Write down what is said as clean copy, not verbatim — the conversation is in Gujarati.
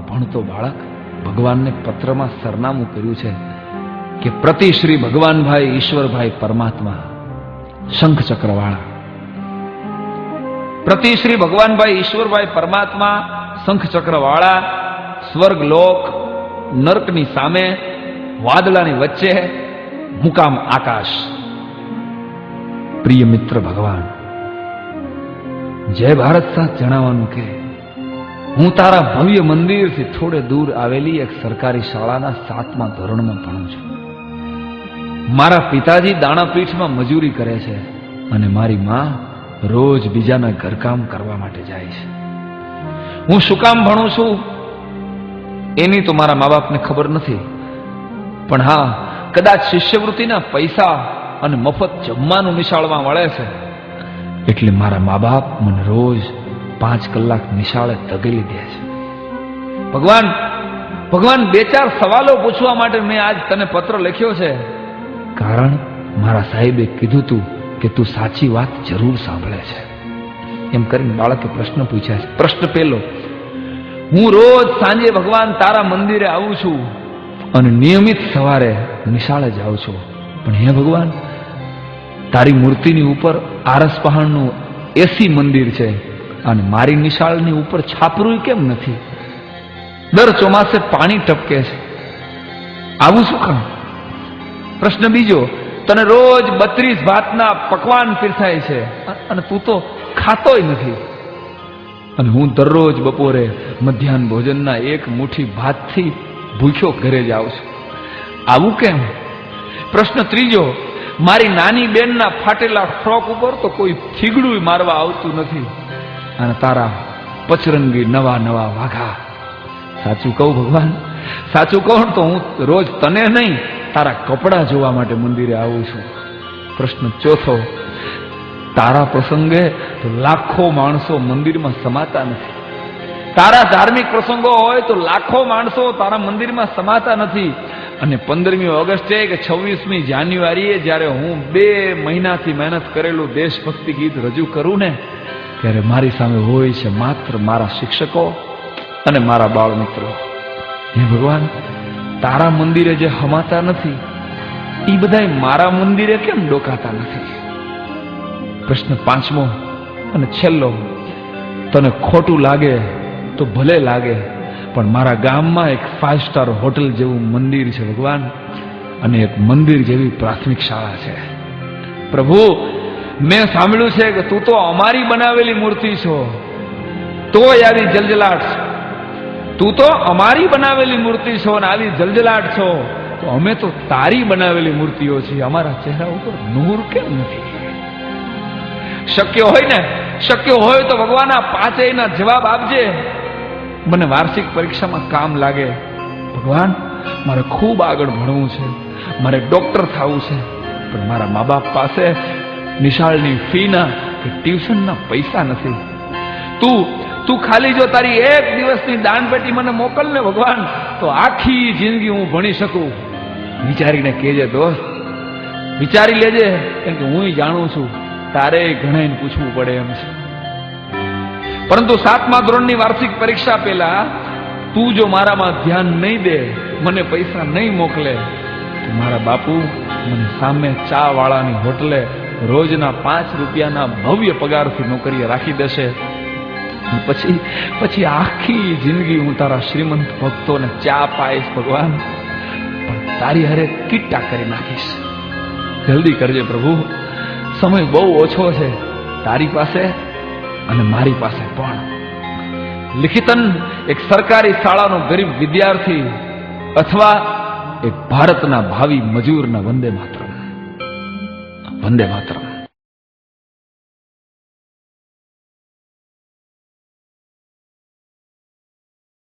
ભણતો બાળક ભગવાનને પત્રમાં સરનામું કર્યું છે કે પ્રતિ શ્રી ભગવાનભાઈ ઈશ્વરભાઈ પરમાત્મા શંખ ચક્રવાળા. પ્રતિ શ્રી ભગવાનભાઈ ઈશ્વરભાઈ પરમાત્મા શંખ ચક્રવાળા, સ્વર્ગ લોક નર્કની સામે, વાદળાની વચ્ચે, મુકામ આકાશ. પ્રિય મિત્ર ભગવાન, જય ભારત સાથ જણાવવાનું કે હું તારા ભવ્ય મંદિરથી થોડે દૂર આવેલી એક સરકારી શાળાના 7મા ધોરણમાં ભણું છું. મારા પિતાજી દાણાપીઠમાં મજૂરી કરે છે અને મારી માં રોજ બીજાના ઘરકામ કરવા માટે જાય છે. હું શું કામ ભણું છું એની તો મારા મા બાપને ખબર નથી, પણ હા, કદાચ શિષ્યવૃત્તિના પૈસા અને મફત જમવાનું નિશાળમાં મળે છે એટલે મારા મા બાપ મને રોજ 5 કલાક નિશાળે ધકેલી દે છે. ભગવાન, 2-4 સવાલો પૂછવા માટે મેં આજ તને પત્ર લખ્યો છે, કારણ મારા સાહેબે કીધું તું કે તું સાચી વાત જરૂર સાંભળે છે. એમ કરીને બાળકે પ્રશ્ન પૂછ્યા છે. પ્રશ્ન પહેલો, હું રોજ સાંજે ભગવાન તારા મંદિરે આવું છું અને નિયમિત સવારે નિશાળે જાઉં છું, પણ હે ભગવાન, તારી મૂર્તિની ઉપર આરસ પહાડનું એસી મંદિર છે અને મારી નિશાળની ઉપર છાપરું કેમ નથી? દર ચોમાસે પાણી ટપકે છે, આવું શું કામ? પ્રશ્ન બીજો, તને રોજ 32 ભાતના પકવાન પીરસાય છે અને તું તો ખાતોય નથી, અને હું દરરોજ બપોરે મધ્યાહન ભોજનના 1 મુઠ્ઠી ભાતથી ભૂખ્યો ઘરે જાઉં છું, આવું કેમ? પ્રશ્ન ત્રીજો, મારી નાની બેનના ફાટેલા ફ્રોક ઉપર તો કોઈ થીગડું મારવા આવતું નથી અને તારા પચરંગી નવા નવા વાઘા. સાચું કહું ભગવાન, સાચું કહું તો હું રોજ તને નહીં, તારા કપડા જોવા માટે મંદિરે આવું છું. પ્રશ્ન ચોથો, તારા પ્રસંગે તો લાખો માણસો મંદિરમાં સમાતા નથી. તારા ધાર્મિક પ્રસંગો હોય તો લાખો માણસો તારા મંદિરમાં સમાતા નથી, અને 15મી ઓગસ્ટે કે 26મી જાન્યુઆરીએ જ્યારે હું 2 મહિનાથી મહેનત કરેલું દેશભક્તિ ગીત રજૂ કરું ને, ત્યારે મારી સામે હોય છે માત્ર મારા શિક્ષકો અને મારા બાળ મિત્રો. હે ભગવાન, તારા મંદિરે જે હમાતા નથી એ બધા મારા મંદિરે કેમ ડોકાતા નથી? પ્રશ્ન 5મો અને છેલ્લો, તને ખોટું લાગે તો ભલે લાગે, પણ મારા ગામમાં એક 5 સ્ટાર હોટલ જેવું મંદિર છે ભગવાન, અને એક મંદિર જેવી પ્રાથમિક શાળા છે. પ્રભુ, મેં સાંભળ્યું છે કે તું તો અમારી બનાવેલી મૂર્તિ છો, તોય આવી જલજલાટ છે. તું તો અમારી બનાવેલી મૂર્તિ છો અને આવી જલજલાટ છો, તો અમે તો તારી બનાવેલી મૂર્તિઓ છીએ, અમારા ચહેરા ઉપર નૂર કેમ નથી? શક્ય હોય તો ભગવાન આ 5 જવાબ આપજે, મને વાર્ષિક પરીક્ષામાં કામ લાગે. ભગવાન, મારે ખૂબ આગળ ભણવું છે, મારે ડોક્ટર થવું છે, પણ મારા મા બાપ પાસે નિશાળની ફીના કે ટ્યુશનના પૈસા નથી. તું ખાલી જો તારી 1 દિવસની દાનપેટી મને મોકલ ને ભગવાન, તો આખી જિંદગી હું ભણી શકું. વિચારીને કહેજે દોસ્ત, વિચારી લેજે, કેમ કે હું જાણું છું તારે ઘણાને પૂછવું પડે એમ છે. પરંતુ 7મા ધોરણની વાર્ષિક પરીક્ષા પહેલા તું જો મારામાં ધ્યાન નહીં દે, મને પૈસા નહીં મોકલે, તો મારા બાપુ મને સામે ચા વાળાની હોટલે રોજના 5 રૂપિયાના ભવ્ય પગારથી નોકરીએ રાખી દેશે. પછી આખી જિંદગી હું તારા શ્રીમંત ભક્તોને ચા પાઈશ ભગવાન, પણ તારી હારે કીટા કરી નાખીશ. જલ્દી કરજે પ્રભુ, સમય બહુ ઓછો છે તારી પાસે અને મારી પાસે પણ. લિખિતન એક સરકારી શાળાનો ગરીબ વિદ્યાર્થી અથવા એક ભારતના ભાવિ મજૂરના વંદે માતરમ. વંદે માતરમ.